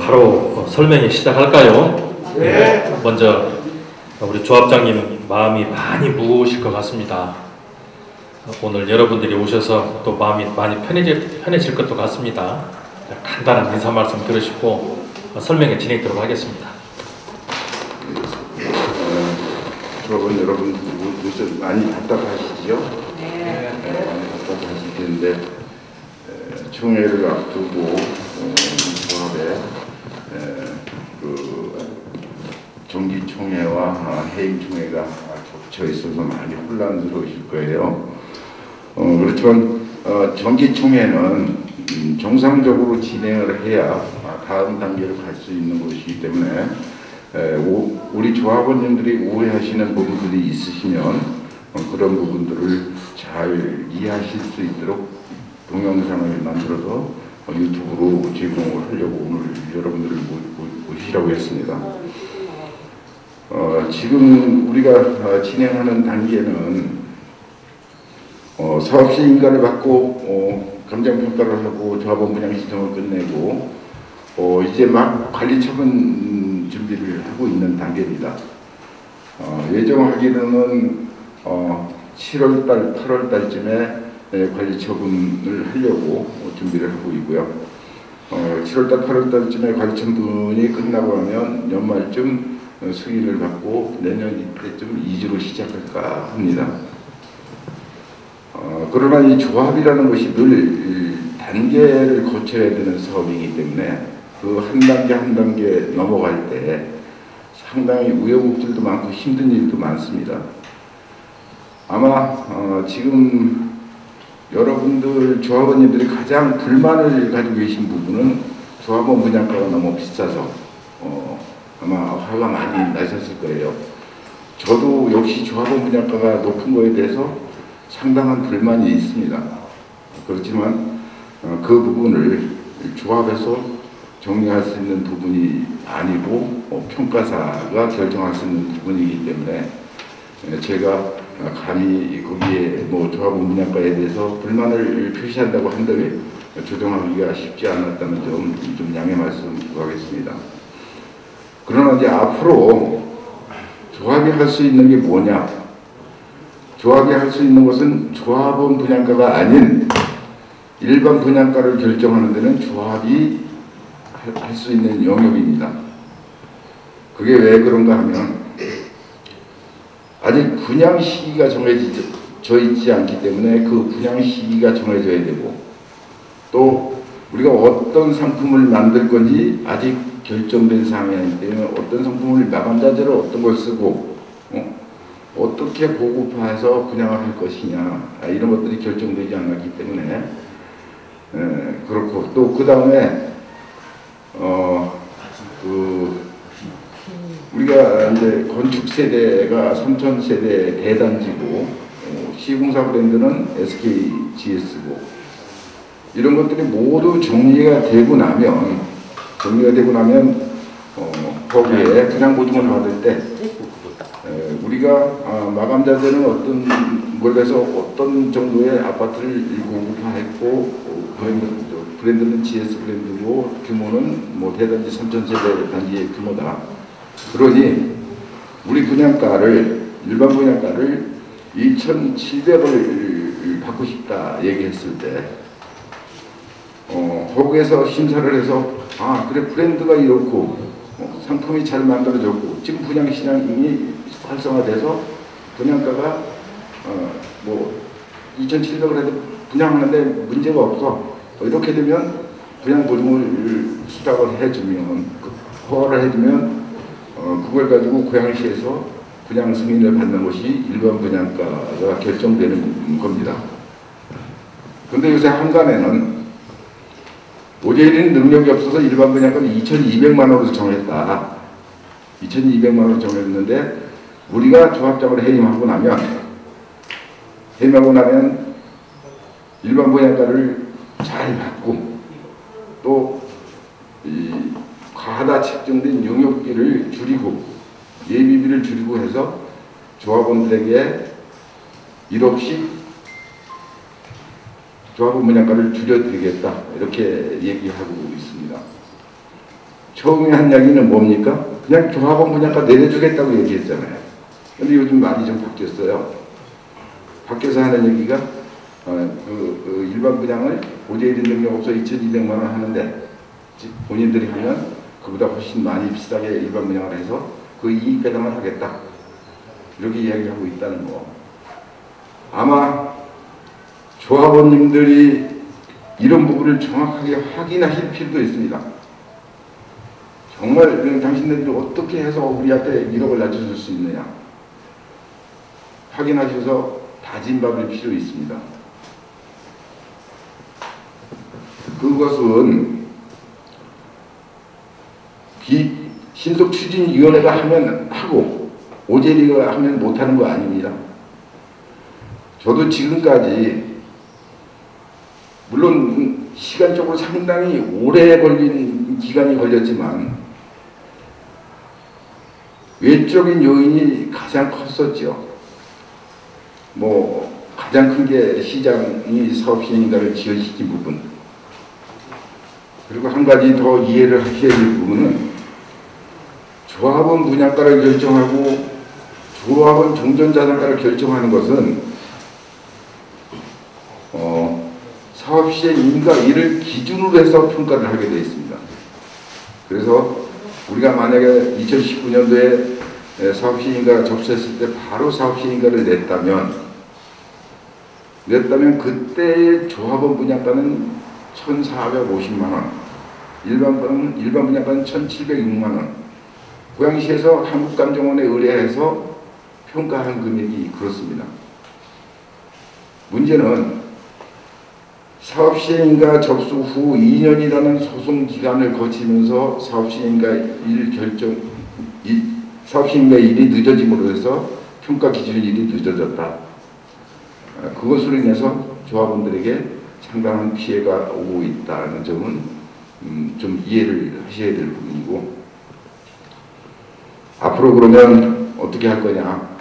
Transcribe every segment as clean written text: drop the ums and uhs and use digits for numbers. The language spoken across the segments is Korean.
바로 설명이 시작할까요? 네. 먼저 우리 조합장님 마음이 많이 무거우실 것 같습니다. 오늘 여러분들이 오셔서 또 마음이 많이 편해질 것도 같습니다. 간단한 인사 말씀 들으시고 설명에 진행하도록 하겠습니다. 조합원 여러분 요새 많이 답답하시죠? 네. 많이 답답하실 텐데 총회를 앞두고 조합에 정기총회와 해임총회가 겹쳐 있어서 많이 혼란스러우실 거예요. 그렇지만 정기총회는 정상적으로 진행을 해야 다음 단계로 갈 수 있는 것이기 때문에 우리 조합원님들이 오해하시는 부분들이 있으시면 그런 부분들을 잘 이해하실 수 있도록 동영상을 만들어서 유튜브로 제공을 하려고 오늘 여러분들을 모시라고 했습니다. 지금 우리가 진행하는 단계는 사업시 인가를 받고 감정평가를 하고 조합원 분양 신청을 끝내고 이제 막 관리처분 준비를 하고 있는 단계입니다. 예정하기로는 7월달, 8월달쯤에 관리처분을 하려고 준비를 하고 있고요. 7월달, 8월달쯤에 관리처분이 끝나고 하면 연말쯤 승인을 받고 내년 이때쯤 이주로 시작할까 합니다. 그러나 이 조합이라는 것이 늘 단계를 거쳐야 되는 사업이기 때문에 그 한 단계 한 단계 넘어갈 때 상당히 우여곡절도 많고 힘든 일도 많습니다. 아마 지금 여러분들 조합원님들이 가장 불만을 가지고 계신 부분은 조합원 분양가가 너무 비싸서 아마 화가 많이 나셨을 거예요. 저도 역시 조합원 분양가가 높은 거에 대해서 상당한 불만이 있습니다. 그렇지만 그 부분을 조합에서 정리할 수 있는 부분이 아니고 평가사가 결정할 수 있는 부분이기 때문에 제가 감히 거기에 조합원 분양가에 대해서 불만을 표시한다고 한다면 조정하기가 쉽지 않았다는 점 좀 양해 말씀 구하겠습니다. 그러나 이제 앞으로 조합이 할 수 있는 게 뭐냐? 조합이 할 수 있는 것은 조합원 분양가가 아닌 일반 분양가를 결정하는 데는 조합이 할 수 있는 영역입니다. 그게 왜 그런가 하면 아직 분양 시기가 정해져 있지 않기 때문에 그 분양 시기가 정해져야 되고 또 우리가 어떤 상품을 만들 건지 아직 결정된 사항이 아니기 때문에 어떤 상품을 마감자재를 어떤 걸 쓰고 어떻게 보급화해서 분양을 할 것이냐 이런 것들이 결정되지 않았기 때문에 그렇고 또 그 다음에 우리가 이제 건축 세대가 3000세대 대단지고 시공사 브랜드는 SKGS고 이런 것들이 모두 정리가 되고 나면 거기에 분양 보증을 받을 때 우리가 마감자재는 어떤 몰에서 어떤 정도의 아파트를 고급화했고 브랜드는 GS 브랜드고 규모는 대단지 3000세대 단지의 규모다. 그러니 우리 분양가를 일반 분양가를 2,700을 받고 싶다 얘기했을 때 거기에서 심사를 해서 그래 브랜드가 이렇고 상품이 잘 만들어졌고 지금 분양시장이 활성화돼서 분양가가 2,700을 해도 분양하는데 문제가 없어. 이렇게 되면 분양 보증을 수락을 해주면 허가를 해주면 그걸 가지고 고양시에서 분양 승인을 받는 것이 일반 분양가가 결정되는 겁니다. 그런데 요새 한간에는 오재일은 능력이 없어서 일반 분양가를 2,200만 원으로 정했다. 2,200만 원으로 정했는데 우리가 조합장으로 해임하고 나면 일반 분양가를 잘 받고 또 과하다 책정된 용역비를 줄이고 예비비를 줄이고 해서 조합원들에게 1억씩 조합원 분양가를 줄여드리겠다 이렇게 얘기하고 있습니다. 처음에 한 이야기는 뭡니까? 그냥 조합원 분양가 내려주겠다고 얘기했잖아요. 근데 요즘 말이 좀 바뀌었어요. 밖에서 하는 얘기가 일반 분양을 오제일인 능력 없어 2,200만 원 하는데 본인들이 하면 그보다 훨씬 많이 비싸게 일반 분양을 해서 그 이익 배당을 하겠다. 이렇게 이야기하고 있다는 거. 아마 조합원님들이 이런 부분을 정확하게 확인하실 필요도 있습니다. 정말 당신들이 어떻게 해서 우리한테 1억을 낮춰줄 수 있느냐 확인하셔서 다짐받을 필요 있습니다. 그것은 신속추진위원회가 하면 하고 오제리가 하면 못하는 거 아닙니다. 저도 지금까지 물론 시간적으로 상당히 오래 걸린 기간이 걸렸지만 외적인 요인이 가장 컸었죠. 뭐 가장 큰 게 시장이 사업 시행인가를 지연시킨 부분. 그리고 한 가지 더 이해를 하셔야 될 부분은 조합원 분양가를 결정하고 조합원 종전자산가를 결정하는 것은 사업시행 인가 일을 기준으로 해서 평가를 하게 되어 있습니다. 그래서 우리가 만약에 2019년도에 사업시행 인가가 접수했을 때 바로 사업시행 인가를 냈다면 그때의 조합원 분양가는 1,450만 원, 일반 분양가는 1,706만 원. 고양시에서 한국감정원에 의뢰해서 평가한 금액이 그렇습니다. 문제는 사업시행인가 접수 후 2년이라는 소송 기간을 거치면서 사업시행인가 일이 늦어짐으로 해서 평가 기준일이 늦어졌다. 그것으로 인해서 조합원들에게 상당한 피해가 오고 있다는 점은 좀 이해를 하셔야 될 부분이고, 앞으로 그러면 어떻게 할 거냐.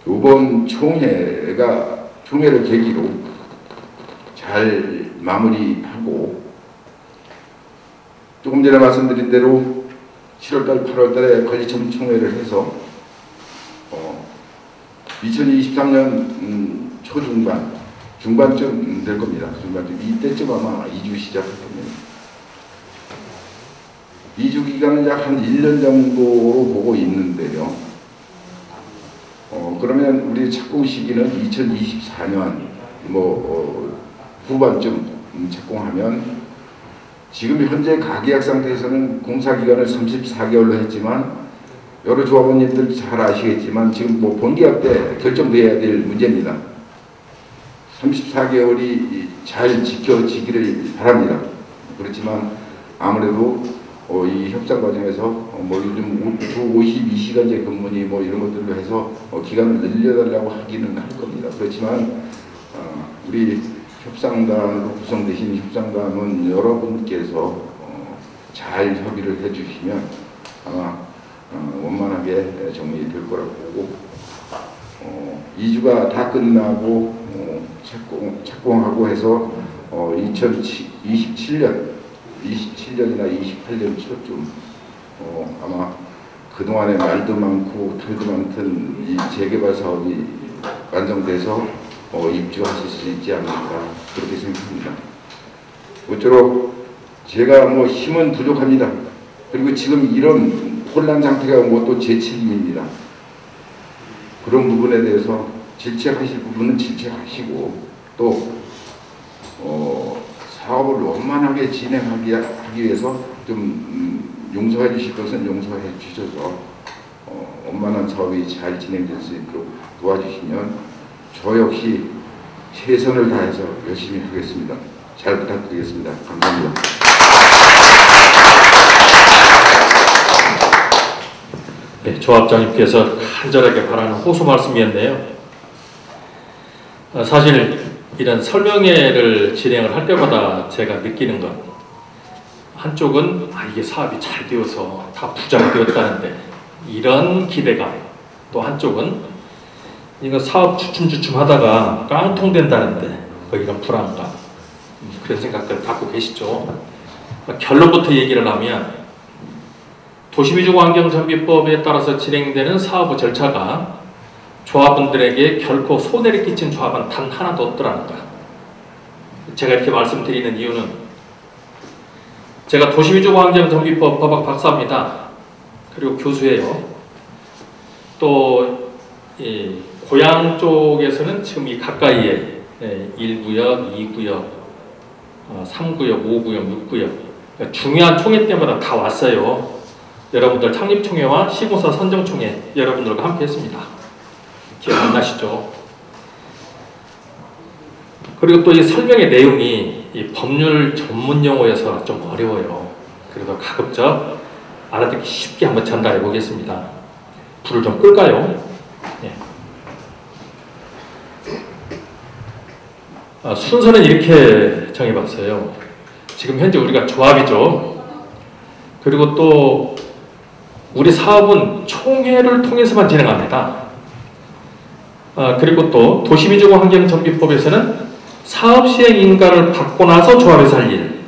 이번 총회를 계기로 잘 마무리하고, 조금 전에 말씀드린 대로 7월달, 8월달에 관리청 총회를 해서 2023년 중반쯤 될 겁니다. 이때쯤 아마 2주 시작할 겁니다. 2주 기간은 약 한 1년 정도로 보고 있는데요. 그러면 우리 착공 시기는 2024년 후반쯤 착공하면, 지금 현재 가계약 상태에서는 공사 기간을 34개월로 했지만 여러 조합원님들 잘 아시겠지만 지금 본계약 때 결정돼야 될 문제입니다. 34개월이 잘 지켜지기를 바랍니다. 그렇지만 아무래도 이 협상 과정에서 요즘 주 52시간제 근무니 이런 것들로 해서 기간을 늘려달라고 하기는 할 겁니다. 그렇지만 우리 협상단으로 구성되신 협상단은 여러분께서 잘 협의를 해주시면 아마 원만하게 정리될 거라고 보고, 2주가 다 끝나고 착공하고 해서 2027년이나 28년 초쯤 아마 그동안에 말도 많고 털도 많던 이 재개발 사업이 완성돼서 입주하실 수 있지 않을까 그렇게 생각합니다. 모쪼록 제가 힘은 부족합니다. 그리고 지금 이런 혼란 상태가 온 것도 제 책임입니다. 그런 부분에 대해서 질책하실 부분은 질책하시고, 또 사업을 원만하게 진행하기 위해서 좀 용서해 주실 것은 용서해 주셔서 원만한 사업이 잘 진행될 수 있도록 도와주시면 저 역시 최선을 다해서 열심히 하겠습니다. 잘 부탁드리겠습니다. 감사합니다. 네, 조합장님께서 간절하게 바라는 호소 말씀이었네요. 사실 이런 설명회를 진행을 할 때마다 제가 느끼는 건, 한쪽은 이게 사업이 잘 되어서 다 부자가 되었다는데 이런 기대감, 또 한쪽은 이거 사업 주춤주춤 하다가 깡통된다는데 이런 불안감, 그런 생각들 갖고 계시죠. 결론부터 얘기를 하면 도시위주환경정비법에 따라서 진행되는 사업의 절차가 조합원들에게 결코 손해를 끼친 조합은 단 하나도 없더라는 거야. 제가 이렇게 말씀드리는 이유는 제가 도시위주환경정비법 법학 박사입니다. 그리고 교수예요. 또 고향 쪽에서는 지금 이 가까이에 1구역, 2구역, 3구역, 5구역, 6구역 그러니까 중요한 총회 때마다 다 왔어요. 여러분들 창립총회와 시공사 선정총회 여러분들과 함께 했습니다. 기억 안 나시죠? 그리고 또 이 설명의 내용이 이 법률 전문 용어여서 좀 어려워요. 그래도 가급적 알아듣기 쉽게 한번 전달해 보겠습니다. 불을 좀 끌까요? 네. 순서는 이렇게 정해봤어요. 지금 현재 우리가 조합이죠. 그리고 또 우리 사업은 총회를 통해서만 진행합니다. 그리고 또 도시위주환경정비법에서는 사업시행 인가를 받고 나서 조합에서 할 일,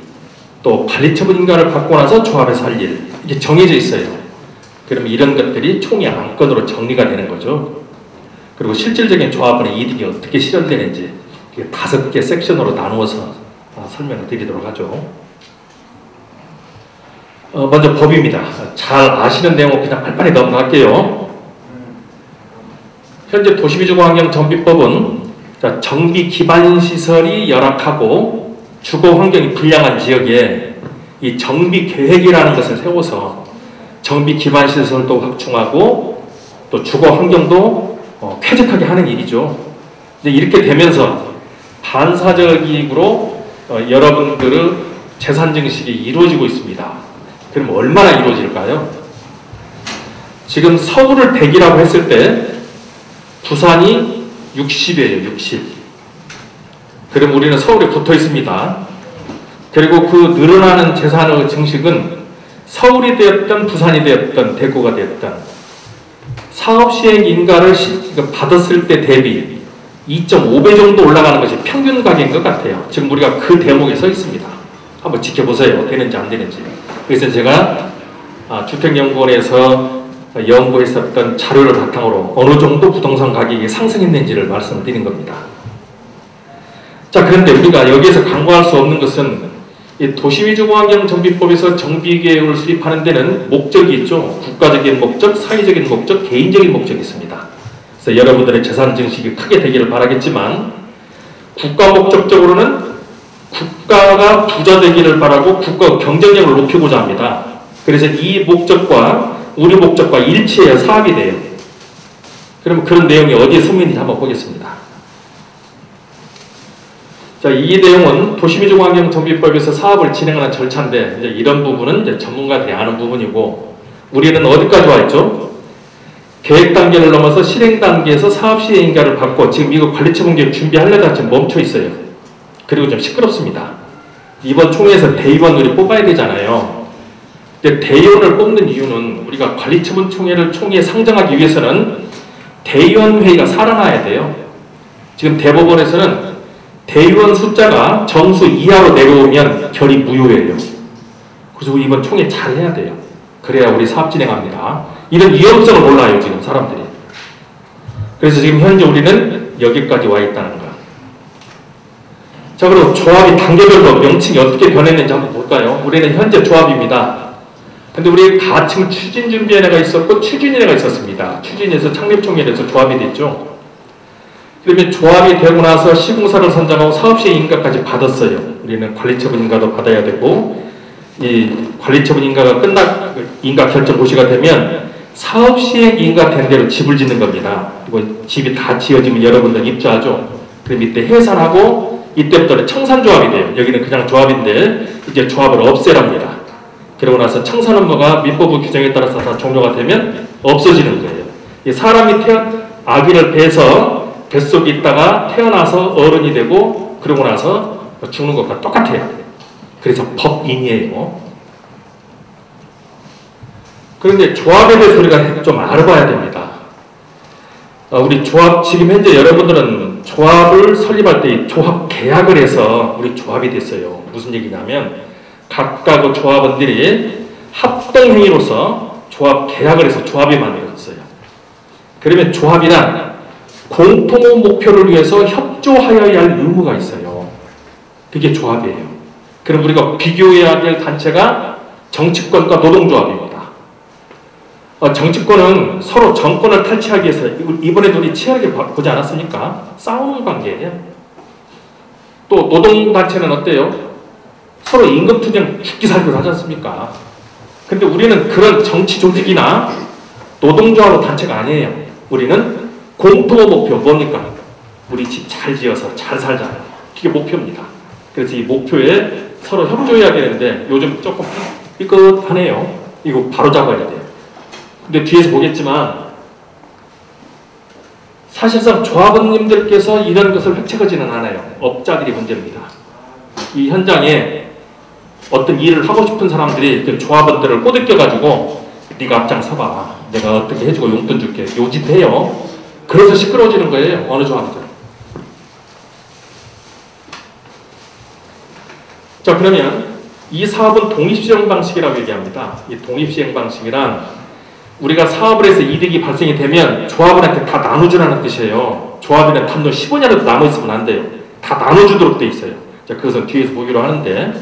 또 관리처분 인가를 받고 나서 조합에서 할 일, 이게 정해져 있어요. 그러면 이런 것들이 총회 안건으로 정리가 되는 거죠. 그리고 실질적인 조합원의 이득이 어떻게 실현되는지 5개 섹션으로 나누어서 설명을 드리도록 하죠. 먼저 법입니다. 잘 아시는 내용은 그냥 빨리빨리 넘어갈게요. 현재 도시위주환경정비법은 정비 기반 시설이 열악하고 주거 환경이 불량한 지역에 이 정비 계획이라는 것을 세워서 정비 기반 시설도 확충하고 또 주거 환경도 쾌적하게 하는 일이죠. 이제 이렇게 되면서 반사적으로 여러분들의 재산 증식이 이루어지고 있습니다. 그럼 얼마나 이루어질까요? 지금 서울을 100이라고 했을 때 부산이 60이에요. 60. 그럼 우리는 서울에 붙어 있습니다. 그리고 그 늘어나는 재산의 증식은 서울이 되었든 부산이 되었든 대구가 되었든 사업시행 인가를 받았을 때 대비 2.5배 정도 올라가는 것이 평균 가격인 것 같아요. 지금 우리가 그 대목에 서 있습니다. 한번 지켜보세요. 되는지 안 되는지. 그래서 제가 주택연구원에서 연구했었던 자료를 바탕으로 어느 정도 부동산 가격이 상승했는지를 말씀을 드린 겁니다. 자, 그런데 우리가 여기에서 간과할 수 없는 것은 이 도시위주환경정비법에서 정비계획을 수립하는 데는 목적이 있죠. 국가적인 목적, 사회적인 목적, 개인적인 목적이 있습니다. 그래서 여러분들의 재산 증식이 크게 되기를 바라겠지만 국가 목적적으로는 국가가 부자 되기를 바라고 국가 경쟁력을 높이고자 합니다. 그래서 이 목적과 우리 목적과 일치해야 사업이 돼요. 그럼 그런 내용이 어디에 숨어 있는지 한번 보겠습니다. 자, 이 내용은 도시위주환경정비법에서 사업을 진행하는 절차인데 이제 이런 부분은 이제 전문가들이 아는 부분이고 우리는 어디까지 와 있죠? 계획 단계를 넘어서 실행 단계에서 사업 시행 인가를 받고 지금 이거 관리처분 계획 준비하려다 지금 멈춰 있어요. 그리고 좀 시끄럽습니다. 이번 총회에서 대의원들이 뽑아야 되잖아요. 근데 대의원을 뽑는 이유는 우리가 관리처분 총회에 상정하기 위해서는 대의원 회의가 살아나야 돼요. 지금 대법원에서는 대의원 숫자가 정수 이하로 내려오면 결의 무효예요. 그래서 이번 총회 잘 해야 돼요. 그래야 우리 사업 진행합니다. 이런 위험성을 몰라요, 지금 사람들이. 그래서 지금 현재 우리는 여기까지 와 있다는 거야. 자, 그럼 조합이 단계별로 명칭이 어떻게 변했는지 한번 볼까요? 우리는 현재 조합입니다. 근데 우리 가칭 추진준비위원회가 있었고 추진위원회가 있었습니다. 추진위에서 창립총회에서 조합이 됐죠. 그러면 조합이 되고 나서 시공사를 선정하고 사업시행 인가까지 받았어요. 우리는 관리처분 인가도 받아야 되고 이 관리처분 인가가 인가 결정 고시가 되면 사업시행 인가 된 대로 집을 짓는 겁니다. 그리고 집이 다 지어지면 여러분들 입주하죠. 그럼 이때 해산하고 이때부터는 청산조합이 돼요. 여기는 그냥 조합인데 이제 조합을 없애랍니다. 그러고 나서 청산 업무가 민법의 규정에 따라서 다 종료가 되면 없어지는 거예요. 이 사람이 아기를 배서 뱃속에 있다가 태어나서 어른이 되고 그러고 나서 죽는 것과 똑같아요. 그래서 법인이에요. 그런데 조합에 대해서 우리가 좀 알아봐야 됩니다. 우리 조합, 지금 현재 여러분들은 조합을 설립할 때 조합 계약을 해서 우리 조합이 됐어요. 무슨 얘기냐면 각각 조합원들이 합동행위로서 조합 계약을 해서 조합이 만들어졌어요. 그러면 조합이란 공통의 목표를 위해서 협조하여야 할 의무가 있어요. 그게 조합이에요. 그럼 우리가 비교해야 될 단체가 정치권과 노동조합입니다. 정치권은 서로 정권을 탈취하기 위해서 이번에도 우리 치열하게 보지 않았습니까? 싸우는 관계예요. 또 노동단체는 어때요? 서로 임금투쟁 죽기 살기로 하지 않습니까? 근데 우리는 그런 정치 조직이나 노동조합 단체가 아니에요. 우리는 공통의 목표 뭡니까? 우리 집 잘 지어서 잘 살자. 그게 목표입니다. 그래서 이 목표에 서로 협조해야 되는데 요즘 조금 삐끗하네요. 이거 바로 잡아야 돼요. 근데 뒤에서 보겠지만 사실상 조합원님들께서 이런 것을 획책하지는 않아요. 업자들이 문제입니다. 이 현장에 어떤 일을 하고 싶은 사람들이 그 조합원들을 꼬드겨가지고 네가 앞장서봐. 내가 어떻게 해주고 용돈 줄게. 요짓해요. 그래서 시끄러워지는 거예요. 어느 조합이든. 자, 그러면 이 사업은 독립시행 방식이라고 얘기합니다. 이 독립시행 방식이란 우리가 사업을 해서 이득이 발생이 되면 조합원한테 다 나눠주라는 뜻이에요. 조합이란 단돈 10원이라도 남아있으면 안 돼요. 다 나눠주도록 돼 있어요. 자, 그것은 뒤에서 보기로 하는데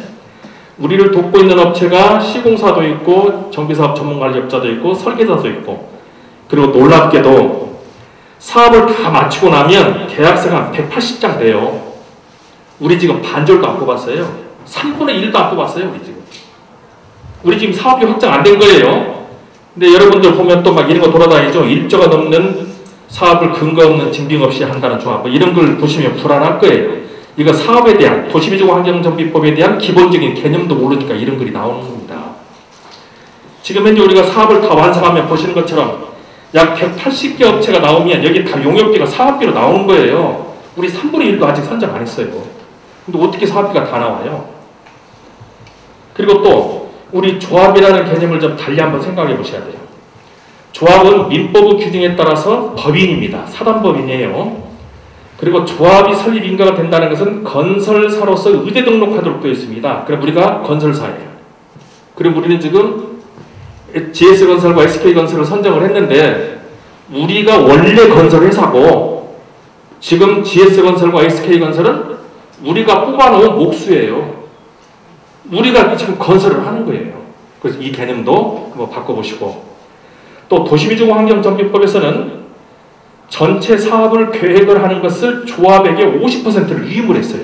우리를 돕고 있는 업체가 시공사도 있고 정비사업 전문관리업자도 있고 설계사도 있고 그리고 놀랍게도 사업을 다 마치고 나면 계약서가 180장 돼요. 우리 지금 반절도 안 뽑았어요. 3분의 1도 안 뽑았어요. 우리 지금 사업이 확정 안 된 거예요. 근데 여러분들 보면 또 막 이런 거 돌아다니죠. 1조가 넘는 사업을 근거 없는 증빙 없이 한다는 조합. 뭐 이런 걸 보시면 불안할 거예요. 이거 사업에 대한 도시미주거 환경정비법에 대한 기본적인 개념도 모르니까 이런 글이 나오는 겁니다. 지금 현재 우리가 사업을 다 완성하면 보시는 것처럼 약 180개 업체가 나오면 여기 다 용역비가 사업비로 나오는 거예요. 우리 3분의 1도 아직 선정 안 했어요. 근데 어떻게 사업비가 다 나와요? 그리고 또 우리 조합이라는 개념을 좀 달리 한번 생각해 보셔야 돼요. 조합은 민법의 규정에 따라서 법인입니다. 사단법인이에요. 그리고 조합이 설립 인가가 된다는 것은 건설사로서 의대 등록하도록 되어 있습니다. 그럼 우리가 건설사예요. 그리고 우리는 지금 GS건설과 SK건설을 선정을 했는데 우리가 원래 건설회사고 지금 GS건설과 SK건설은 우리가 뽑아놓은 목수예요. 우리가 지금 건설을 하는 거예요. 그래서 이 개념도 한번 바꿔보시고 또 도시미주거 환경정비법에서는 전체 사업을 계획을 하는 것을 조합에게 50%를 위임을 했어요.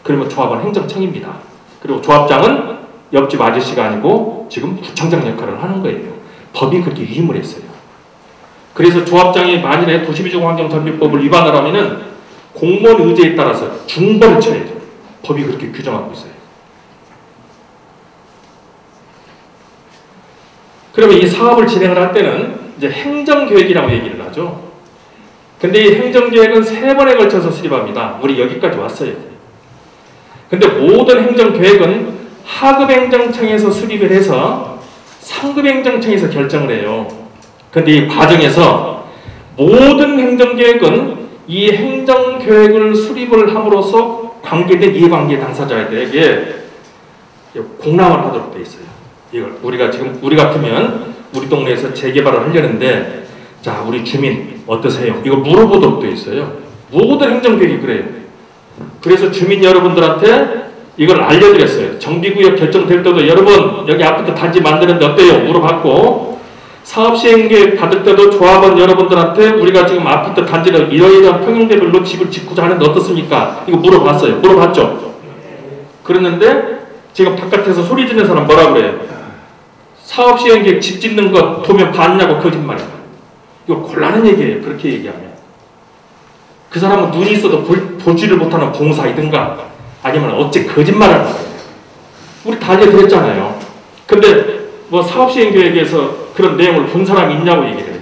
그러면 조합은 행정청입니다. 그리고 조합장은 옆집 아저씨가 아니고 지금 구청장 역할을 하는 거예요. 법이 그렇게 위임을 했어요. 그래서 조합장이 만일에 도시미주거 환경정비법을 위반을 하면은 공무원 의제에 따라서 중벌을 쳐야 돼요. 법이 그렇게 규정하고 있어요. 그러면 이 사업을 진행을 할 때는 이제 행정계획이라고 얘기를 하죠. 근데 이 행정계획은 3번에 걸쳐서 수립합니다. 우리 여기까지 왔어요. 근데 모든 행정계획은 하급행정청에서 수립을 해서 상급행정청에서 결정을 해요. 근데 이 과정에서 모든 행정계획은 이 행정계획을 수립을 함으로써 관계된 이해관계 당사자에게 공람을 하도록 되어 있어요. 이걸 우리가 지금 우리 같으면 우리 동네에서 재개발을 하려는데 자 우리 주민 어떠세요? 이거 물어보도록 되어 있어요. 모든 행정계획이 그래요. 그래서 주민 여러분들한테 이걸 알려드렸어요. 정비구역 결정될 때도 여러분 여기 아파트 단지 만드는데 어때요? 물어봤고 사업시행계획 받을 때도 조합원 여러분들한테 우리가 지금 아파트 단지를 이러이러한 평형대별로 집을 짓고자 하는데 어떻습니까? 이거 물어봤어요. 물어봤죠? 그랬는데 지금 바깥에서 소리 지르는 사람 뭐라 그래요? 사업시행계획 집 짓는 거 도면 봤냐고 거짓말이에요. 이거 곤란한 얘기예요. 그렇게 얘기하면. 그 사람은 눈이 있어도 보지를 못하는 봉사이든가 아니면 어째 거짓말을 하는 거예요. 우리 다 알려드렸잖아요. 근데 뭐 사업시행계획에서 그런 내용을 본 사람이 있냐고 얘기를 해요.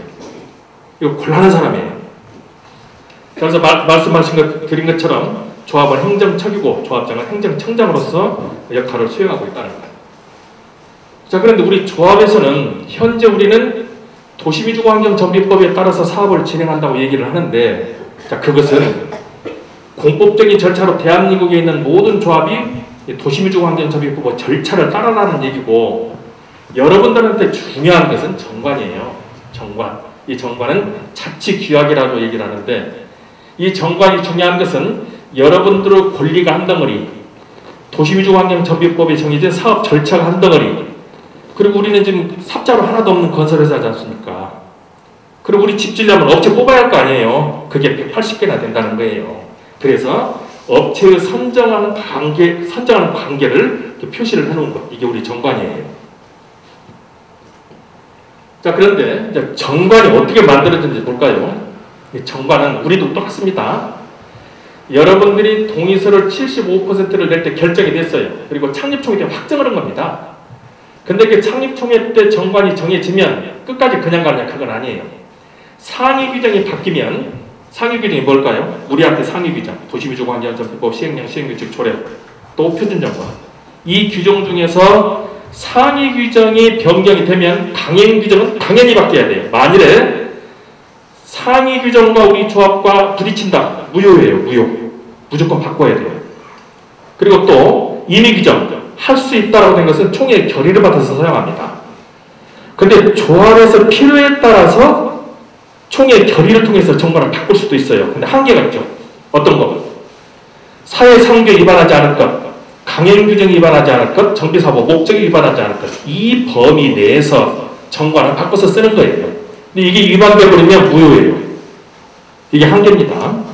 이거 곤란한 사람이에요. 그래서 말씀하신 드린 것처럼 조합은 행정처이고 조합장은 행정청장으로서 역할을 수행하고 있다는 거예요. 자, 그런데 우리 조합에서는 현재 우리는 도시미주거환경정비법에 따라서 사업을 진행한다고 얘기를 하는데 자, 그것은 공법적인 절차로 대한민국에 있는 모든 조합이 도시민주환경접입법 절차를 따라라는 얘기고, 여러분들한테 중요한 것은 정관이에요. 정관. 이 정관은 자치규약이라고 얘기를 하는데, 이 정관이 중요한 것은 여러분들의 권리가 한 덩어리, 도시민주환경접입법에 정해진 사업 절차가 한 덩어리, 그리고 우리는 지금 삽자로 하나도 없는 건설회사지 않습니까? 그리고 우리 집 지려면 업체 뽑아야 할 거 아니에요. 그게 180개나 된다는 거예요. 그래서 업체의 선정하는 관계를 이렇게 표시를 해놓은 것, 이게 우리 정관이에요. 자, 그런데 이제 정관이 어떻게 만들어졌는지 볼까요? 이 정관은 우리도 똑같습니다. 여러분들이 동의서를 75%를 낼 때 결정이 됐어요. 그리고 창립총회 때 확정을 한 겁니다. 근데 그 창립총회 때 정관이 정해지면 끝까지 그냥 가냐, 그건 아니에요. 상위 규정이 바뀌면, 상위 규정이 뭘까요? 우리한테 상위 규정, 도시민주환경접입법 시행령, 시행규칙, 조례, 또 표준정관. 이 규정 중에서 상위 규정이 변경이 되면 강행 규정은 당연히 바뀌어야 돼요. 만일에 상위 규정과 우리 조합과 부딪힌다, 무효예요. 무효. 무조건 바꿔야 돼요. 그리고 또 임의 규정, 할 수 있다라고 된 것은 총회의 결의를 받아서 사용합니다. 근데 조합에서 필요에 따라서 총회의 결의를 통해서 정관을 바꿀 수도 있어요. 근데 한계가 있죠. 어떤 것? 사회상규에 위반하지 않을 것, 강행규정에 위반하지 않을 것, 정비사법 목적에 위반하지 않을 것, 이 범위 내에서 정관을 바꿔서 쓰는 거예요. 근데 이게 위반되어 버리면 무효예요. 이게 한계입니다.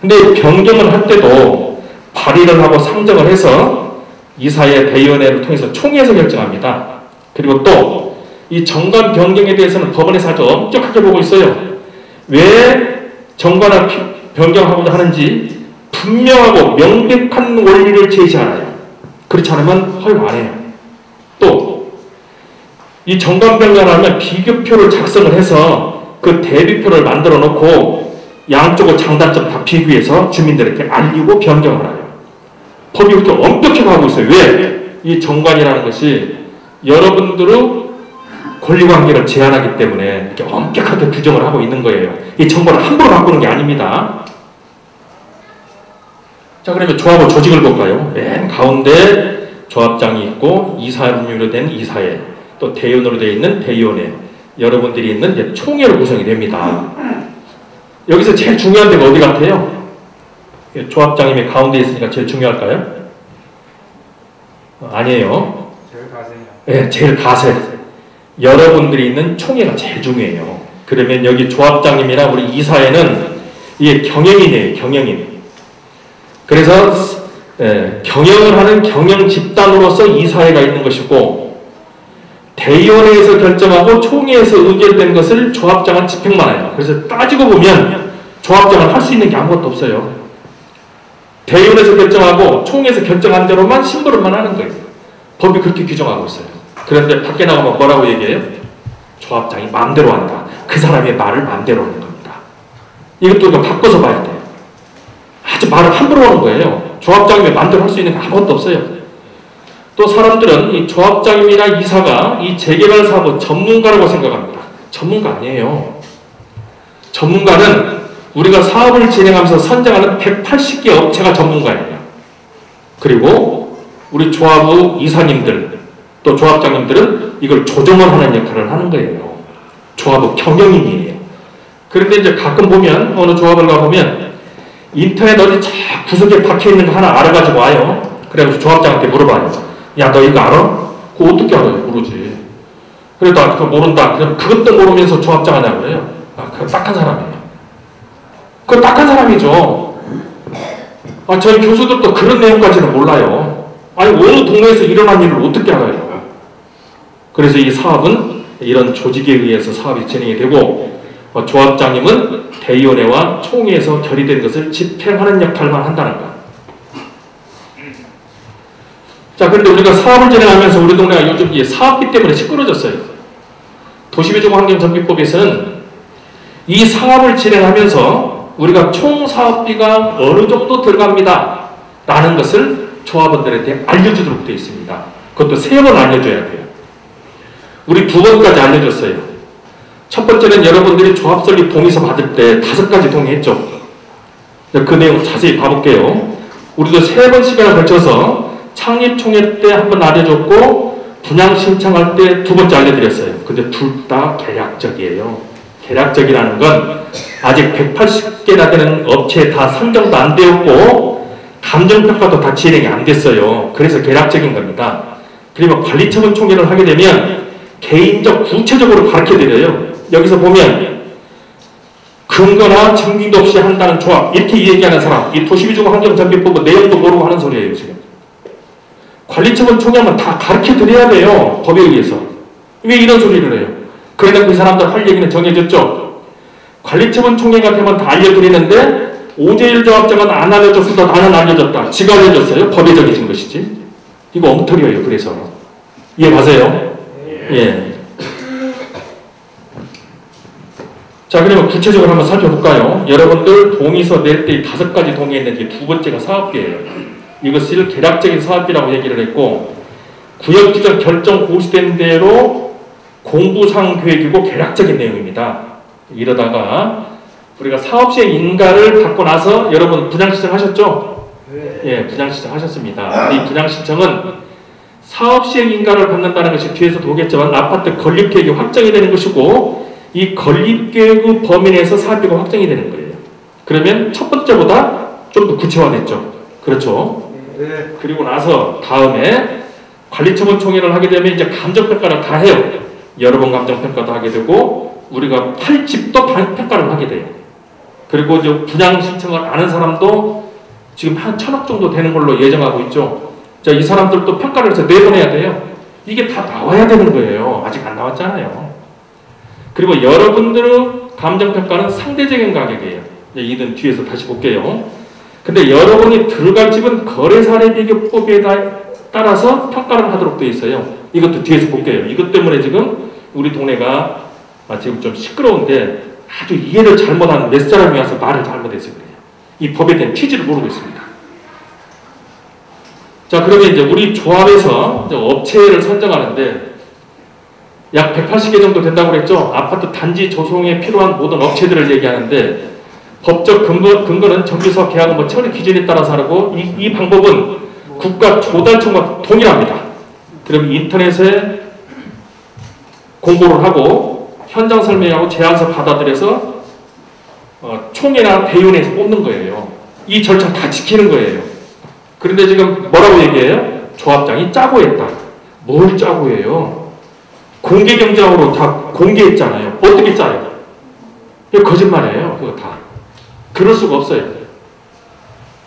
근데 변경을 할 때도 발의를 하고 상정을 해서 이사회 대의원회를 통해서 총회에서 결정합니다. 그리고 또 이 정관 변경에 대해서는 법원에서 아주 엄격하게 보고 있어요. 왜 정관을 변경하고자 하는지 분명하고 명백한 원리를 제시하나요? 그렇지 않으면 허용 안 해요. 또 이 정관 변경을 하면 비교표를 작성을 해서 그 대비표를 만들어 놓고 양쪽의 장단점 다 비교해서 주민들에게 알리고 변경을 해요. 법이 그렇게 엄격하게 하고 있어요. 왜? 이 정관이라는 것이 여러분들의 권리관계를 제한하기 때문에 이렇게 엄격하게 규정을 하고 있는 거예요. 이 정관을 함부로 바꾸는 게 아닙니다. 자, 그러면 조합의 조직을 볼까요? 맨 가운데 조합장이 있고 이사분류로 된 이사회, 또 대의원으로 되어 있는 대의원회, 여러분들이 있는 이제 총회로 구성이 됩니다. 여기서 제일 중요한 데가 어디 같아요? 조합장님이 가운데 있으니까 제일 중요할까요? 아니에요. 제일 가세요. 네, 제일 가세. 여러분들이 있는 총회가 제일 중요해요. 그러면 여기 조합장님이나 우리 이사회는 이게 경영인이에요. 경영인. 그래서 경영을 하는 경영 집단으로서 이사회가 있는 것이고, 대의원회에서 결정하고 총회에서 의결된 것을 조합장은 집행만 해요. 그래서 따지고 보면 조합장은 할 수 있는 게 아무것도 없어요. 대의원에서 결정하고 총회에서 결정한 대로만 심부름만 하는 거예요. 법이 그렇게 규정하고 있어요. 그런데 밖에 나가면 뭐라고 얘기해요? 조합장이 마음대로 한다. 그 사람의 말을 마음대로 하는 겁니다. 이것도 우리가 바꿔서 봐야 돼요. 아주 말을 함부로 하는 거예요. 조합장이 마음대로 할 수 있는 게 아무것도 없어요. 또 사람들은 이 조합장님이나 이사가 이 재개발 사업의 전문가라고 생각합니다. 전문가 아니에요. 전문가는 우리가 사업을 진행하면서 선정하는 180개 업체가 전문가예요. 그리고 우리 조합의 이사님들, 또 조합장님들은 이걸 조정을 하는 역할을 하는 거예요. 조합의 경영인이에요. 그런데 이제 가끔 보면, 어느 조합을 가보면 인터넷 어디 저 구석에 박혀있는 거 하나 알아가지고 와요. 그래가지고 조합장한테 물어봐요. 야, 너 이거 알아? 그거 어떻게 알아요? 모르지. 그래도 그거 모른다. 그럼 그것도 모르면서 조합장 하냐고 그래요. 아, 그거 딱한 사람이에요. 그거 딱한 사람이죠. 아, 저희 교수들도 그런 내용까지는 몰라요. 아니, 어느 동네에서 일어난 일을 어떻게 알아요? 그래서 이 사업은 이런 조직에 의해서 사업이 진행이 되고, 조합장님은 대의원회와 총회에서 결의된 것을 집행하는 역할만 한다는 것. 자, 그런데 우리가 사업을 진행하면서 우리 동네가 요즘 이 사업비 때문에 시끄러졌어요. 도시민주환경정비법에서는 이 사업을 진행하면서 우리가 총 사업비가 어느 정도 들어갑니다 라는 것을 조합원들한테 알려주도록 되어 있습니다. 그것도 3번 알려줘야 돼요. 우리 2번까지 알려줬어요. 첫 번째는 여러분들이 조합 설립 동의서 받을 때 5가지 동의했죠. 그 내용 자세히 봐볼게요. 우리도 3번 시간을 거쳐서 창립총회 때 한번 알려줬고 분양 신청할 때 두 번째 알려드렸어요. 근데 둘 다 계략적이에요. 계략적이라는 건 아직 180개나 되는 업체에 다 선정도 안 되었고 감정평가도 다 진행이 안 됐어요. 그래서 계략적인 겁니다. 그리고 관리처분 총회를 하게 되면 개인적 구체적으로 가르쳐드려요. 여기서 보면 근거나 증빙도 없이 한다는 조합 이렇게 얘기하는 사람 이 도시비주거 환경정비법 내용도 모르고 하는 소리예요. 지금 관리처분 총회하면 다 가르쳐드려야 돼요. 법에 의해서. 왜 이런 소리를 해요? 그러니까 그 사람들 할 얘기는 정해졌죠. 관리처분 총회가 되면 다 알려드리는데 오재일 조합장은 안 알려줬어도 나는 알려줬다. 지가 알려줬어요. 법에 정해진 것이지. 이거 엉터리예요. 그래서 이해 가세요? 예. 자, 그러면 구체적으로 한번 살펴볼까요? 여러분들 동의서 낼 때 5가지 동의했는데 두 번째가 사업비예요. 이것을 계략적인 사업비라고 얘기를 했고 구역지정 결정 고시된 대로 공부상 계획이고 계략적인 내용입니다. 이러다가 우리가 사업시행 인가를 받고 나서 여러분 분양신청 하셨죠? 예, 분양신청 하셨습니다. 이 분양신청은 사업시행 인가를 받는다는 것이 뒤에서도 보겠지만 아파트 건립계획이 확정이 되는 것이고 이 건립계획의 범위 내에서 사업비가 확정이 되는 거예요. 그러면 첫 번째보다 좀 더 구체화됐죠. 그렇죠? 네. 그리고 나서 다음에 관리처분 총회를 하게 되면 이제 감정평가를 다 해요. 여러 번 감정평가도 하게 되고 우리가 팔 집도 평가를 하게 돼요. 그리고 이제 분양 신청을 아는 사람도 지금 한 1,000억 정도 되는 걸로 예정하고 있죠. 자, 이 사람들도 평가를 해서 내보내야 돼요. 이게 다 나와야 되는 거예요. 아직 안 나왔잖아요. 그리고 여러분들의 감정평가는 상대적인 가격이에요. 이든 뒤에서 다시 볼게요. 근데 여러분이 들어갈 집은 거래사례비교법에 따라서 평가를 하도록 되어 있어요. 이것도 뒤에서 볼게요. 이것 때문에 지금 우리 동네가 지금 좀 시끄러운데 아주 이해를 잘못하는 몇 사람이 와서 말을 잘못했어요. 이 법에 대한 취지를 모르고 있습니다. 자, 그러면 이제 우리 조합에서 이제 업체를 선정하는데 약 180개 정도 된다고 그랬죠. 아파트 단지 조성에 필요한 모든 업체들을 얘기하는데 법적 근거는 정비사업 계약은 처리 기준에 따라서 하고 이 방법은 국가조달청과 동일합니다. 그럼 인터넷에 공고를 하고 현장 설명하고 제안서 받아들여서 총회나 대의원에서 뽑는 거예요. 이 절차 다 지키는 거예요. 그런데 지금 뭐라고 얘기해요? 조합장이 짜고 했다. 뭘 짜고 해요? 공개경쟁으로 다 공개했잖아요. 어떻게 짜요? 이거 거짓말이에요. 그거 다. 그럴 수가 없어요.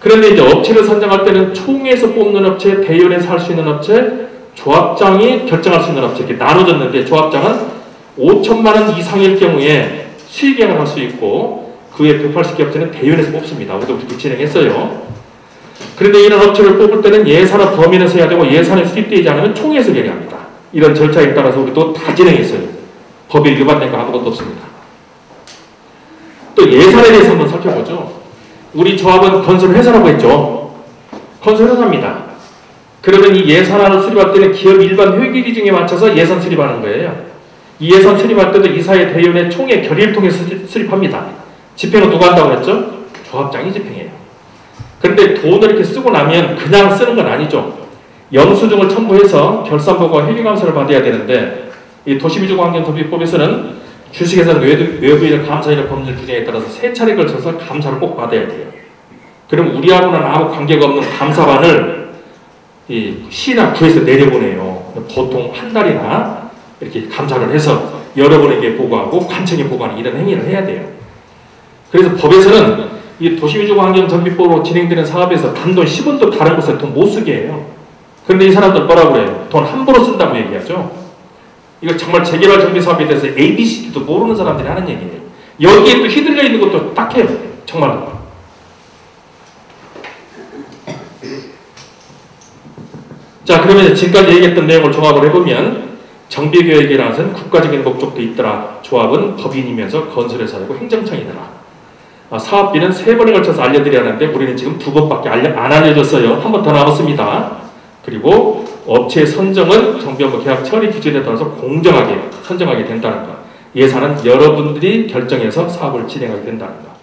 그런데 이제 업체를 선정할 때는 총회에서 뽑는 업체, 대의원에서 할 수 있는 업체, 조합장이 결정할 수 있는 업체 이렇게 나눠졌는데 조합장은 5천만 원 이상일 경우에 수의계약을 할 수 있고 그 외 180개 업체는 대의원에서 뽑습니다. 우리도 그렇게 진행했어요. 그런데 이런 업체를 뽑을 때는 예산의 범위에서 해야 되고 예산이 수립되지 않으면 총회에서 결의합니다. 이런 절차에 따라서 우리도 다 진행했어요. 법에 위반된 거 아무것도 없습니다. 또 예산에 대해서 한번 살펴보죠. 우리 조합은 건설회사라고 했죠. 건설회사입니다. 그러면 이 예산안을 수립할 때는 기업 일반 회계 기준에 맞춰서 예산 수립하는 거예요. 이 예산 수립할 때도 이사회 대의원의 총회 결의를 통해서 수립합니다. 집행은 누가 한다고 했죠? 조합장이 집행해요. 그런데 돈을 이렇게 쓰고 나면 그냥 쓰는 건 아니죠. 영수증을 첨부해서 결산보고와 회계감사를 받아야 되는데 이 도시비주거환경정비법에서는 주식회사는 외부인의 감사인의 법률 규정에 따라서 3차례 걸쳐서 감사를 꼭 받아야 돼요. 그럼 우리하고는 아무 관계가 없는 감사반을 이 시나 구에서 내려보내요. 보통 한 달이나 이렇게 감사를 해서 여러분에게 보고하고 관청에 보고하는 이런 행위를 해야 돼요. 그래서 법에서는 이 도시위주거환경정비법으로 진행되는 사업에서 단돈 10원도 다른 곳에 돈 못 쓰게 해요. 그런데 이 사람들 뭐라고 그래요? 돈 함부로 쓴다고 얘기하죠. 이거 정말 재개발 정비 사업에 대해서 ABCD도 모르는 사람들이 하는 얘기예요. 여기에 또 휘둘려 있는 것도 딱해요. 정말로. 자, 그러면 지금까지 얘기했던 내용을 종합을 해보면 정비계획이라는 것은 국가적인 목적도 있더라. 조합은 법인이면서 건설회사이고 행정청이더라. 사업비는 3번에 걸쳐서 알려드려야 하는데 우리는 지금 2번밖에 안 알려줬어요. 한 번 더 남았습니다. 그리고 업체 선정은 정비업무 계약 처리 기준에 따라서 공정하게 선정하게 된다는 것. 예산은 여러분들이 결정해서 사업을 진행하게 된다는 것.